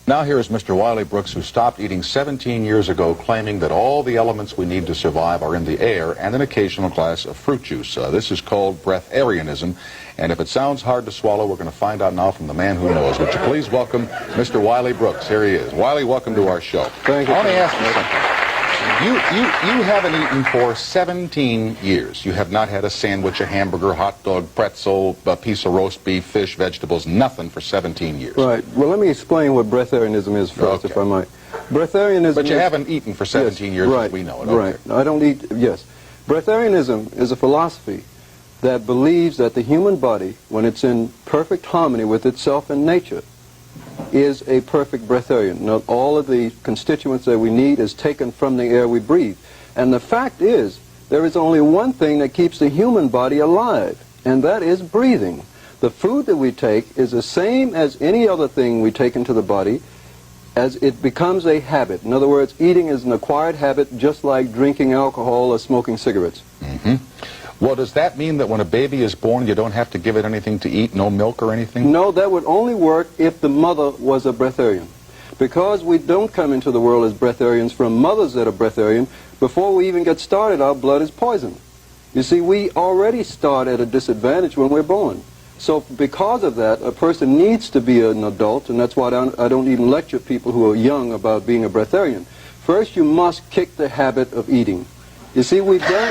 Now here is Mr. Wiley Brooks, who stopped eating 17 years ago, claiming that all the elements we need to survive are in the air and an occasional glass of fruit juice. This is called Breatharianism, and if it sounds hard to swallow, we're going to find out now from the man who knows. Would you please welcome Mr. Wiley Brooks? Here he is. Wiley, welcome to our show. Thank you. I want to ask you something. You haven't eaten for 17 years. You have not had a sandwich, a hamburger, hot dog, pretzel, a piece of roast beef, fish, vegetables, nothing for 17 years. Right. Well, let me explain what breatharianism is first, if I might. Breatharianism But you haven't eaten for 17 years right, as we know it. Right. I don't eat, yes. Breatharianism is a philosophy that believes that the human body, when it's in perfect harmony with itself and nature, is a perfect breatharian. Now, all of the constituents that we need is taken from the air we breathe. And the fact is, there is only one thing that keeps the human body alive, and that is breathing. The food that we take is the same as any other thing we take into the body, as it becomes a habit. In other words, eating is an acquired habit, just like drinking alcohol or smoking cigarettes. Mm-hmm. Well, does that mean that when a baby is born, you don't have to give it anything to eat, no milk or anything? No, that would only work if the mother was a breatharian. Because we don't come into the world as breatharians from mothers that are breatharian, before we even get started, our blood is poisoned. You see, we already start at a disadvantage when we're born. So because of that, a person needs to be an adult, and that's why I don't even lecture people who are young about being a breatharian. First, you must kick the habit of eating. You see, we've done...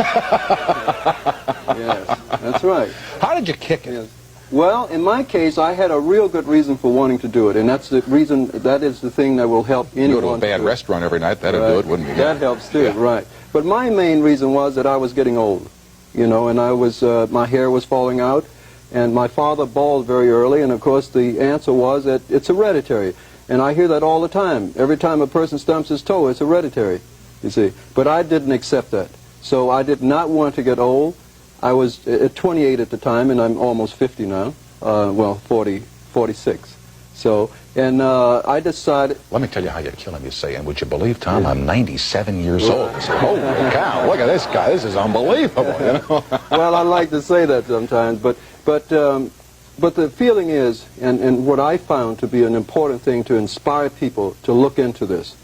Yes, that's right. How did you kick it? Yes. Well, in my case, I had a real good reason for wanting to do it, and that's the reason, that is the thing that will help anyone. You go to a bad restaurant every night, that'd do it, wouldn't it? That helps too, yeah. Right. But my main reason was that I was getting old, you know, and I was, my hair was falling out, and my father bald very early, and of course the answer was that it's hereditary. And I hear that all the time. Every time a person stumps his toe, it's hereditary, you see. But I didn't accept that. So I did not want to get old. I was at 28 at the time, and I'm almost 50 now. Well, 46. So, and I decided... Let me tell you how you're killing me, say, and would you believe, Tom, I'm 97 years old. I said, holy cow, look at this guy, this is unbelievable, you know? Well, I like to say that sometimes, but the feeling is, and what I found to be an important thing to inspire people to look into this,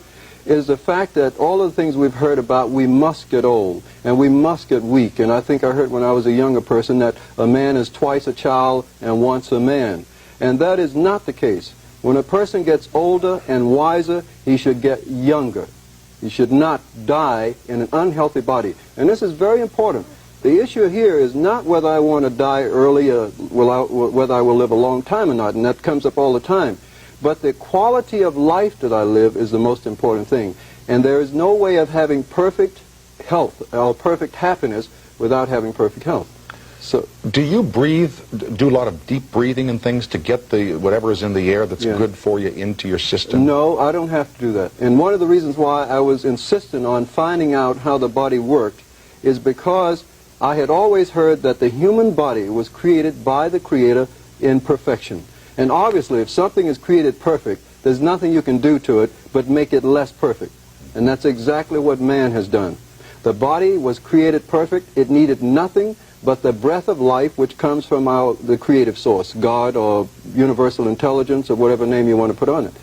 is the fact that all of the things we've heard about, we must get old, and we must get weak. And I think I heard when I was a younger person that a man is twice a child and once a man. And that is not the case. When a person gets older and wiser, he should get younger. He should not die in an unhealthy body. And this is very important. The issue here is not whether I want to die early or whether I will live a long time or not, and that comes up all the time. But the quality of life that I live is the most important thing. And there is no way of having perfect health or perfect happiness without having perfect health. So, do you do a lot of deep breathing and things to get the whatever is in the air that's good for you into your system? No, I don't have to do that. And one of the reasons why I was insistent on finding out how the body worked is because I had always heard that the human body was created by the Creator in perfection. And obviously, if something is created perfect, there's nothing you can do to it but make it less perfect. And that's exactly what man has done. The body was created perfect. It needed nothing but the breath of life which comes from the creative source, God or universal intelligence or whatever name you want to put on it.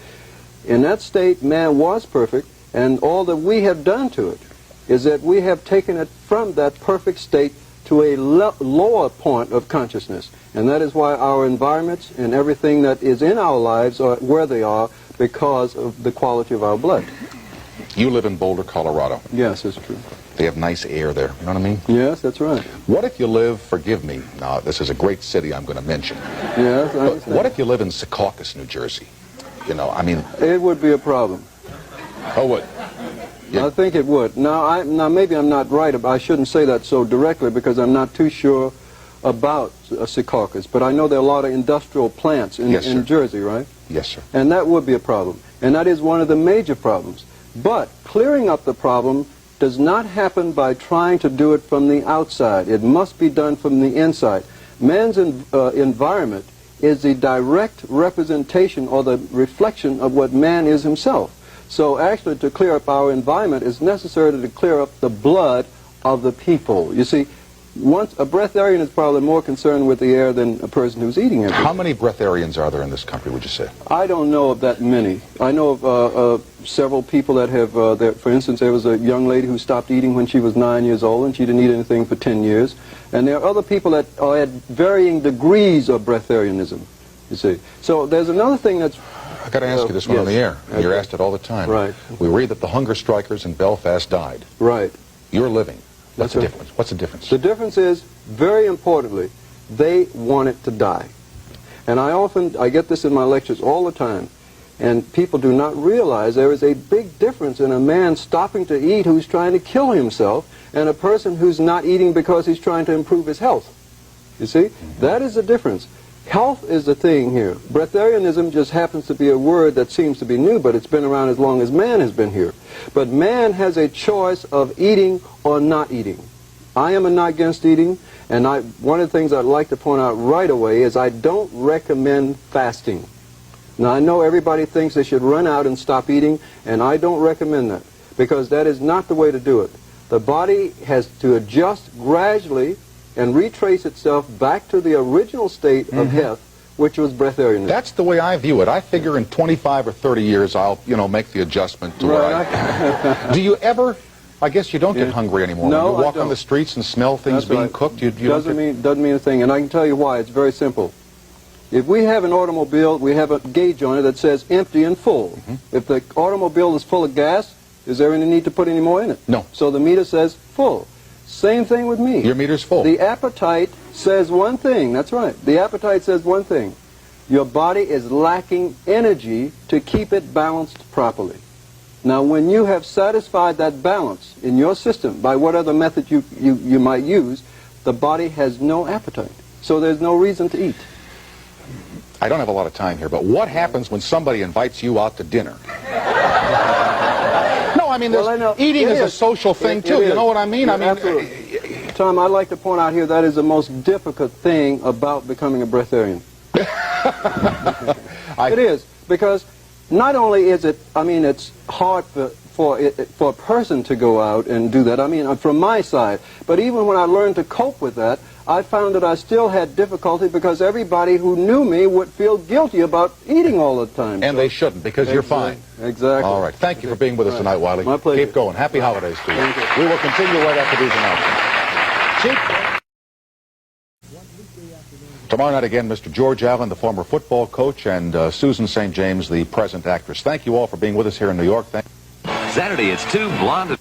In that state, man was perfect, and all that we have done to it is that we have taken it from that perfect state to a lower point of consciousness. And that is why our environments and everything that is in our lives are where they are, because of the quality of our blood. You live in Boulder, Colorado. Yes, that's true. They have nice air there, you know what I mean? Yes, that's right. What if you live, forgive me, now this is a great city I'm going to mention. Yes, I understand. What if you live in Secaucus, New Jersey? You know, I mean... It would be a problem. Oh, what? I think it would. Now, maybe I'm not right. I shouldn't say that so directly because I'm not too sure about Secaucus. But I know there are a lot of industrial plants in Jersey, right? Yes, sir. And that would be a problem. And that is one of the major problems. But clearing up the problem does not happen by trying to do it from the outside. It must be done from the inside. Man's environment is the direct representation or the reflection of what man is himself. So actually, to clear up our environment is necessary to clear up the blood of the people. You see, A breatharian is probably more concerned with the air than a person who's eating everything. How many breatharians are there in this country, would you say? I don't know of that many. I know of several people that have, for instance, there was a young lady who stopped eating when she was 9 years old, and she didn't eat anything for 10 years. And there are other people that are at varying degrees of breatharianism, you see. So there's another thing that's... I've got to ask you this one on the air. And you're asked it all the time. Right. We read that the hunger strikers in Belfast died. Right. You're living. What's the That's right. difference? What's the difference? The difference is, very importantly, they wanted to die. And I get this in my lectures all the time, and people do not realize there is a big difference in a man stopping to eat who's trying to kill himself and a person who's not eating because he's trying to improve his health. You see? That is the difference. Health is the thing here. Breatharianism just happens to be a word that seems to be new, but it's been around as long as man has been here. But man has a choice of eating or not eating. I am not against eating, and one of the things I'd like to point out right away is I don't recommend fasting. Now, I know everybody thinks they should run out and stop eating, and I don't recommend that, because that is not the way to do it. The body has to adjust gradually and retrace itself back to the original state of health, which was breatharianism. That's the way I view it. I figure in 25 or 30 years I'll, make the adjustment to where I... Do you ever... I guess you don't get hungry anymore. No, when you walk on the streets and smell things being cooked, you doesn't mean a thing, and I can tell you why. It's very simple. If we have an automobile, we have a gauge on it that says empty and full. If the automobile is full of gas, is there any need to put any more in it? No. So the meter says full. Same thing with me. Your meter's full. The appetite says one thing. That's right. The appetite says one thing. Your body is lacking energy to keep it balanced properly. Now, when you have satisfied that balance in your system by whatever method you might use, the body has no appetite. So there's no reason to eat. I don't have a lot of time here, but what happens when somebody invites you out to dinner? No, I mean, eating is a social thing, too. You know what I mean? Absolutely. Tom, I'd like to point out here that is the most difficult thing about becoming a breatharian. It is, because not only is it, it's hard for a person to go out and do that, from my side, but even when I learned to cope with that, I found that I still had difficulty because everybody who knew me would feel guilty about eating all the time. And they shouldn't, because you're fine. Exactly. All right. Thank you for being with us tonight, Wiley. My pleasure. Keep going. Happy holidays to you. Thank you. We will continue right after these announcements. Tomorrow night again, Mr. George Allen, the former football coach, and Susan St. James, the present actress. Thank you all for being with us here in New York. Saturday, it's two blonde...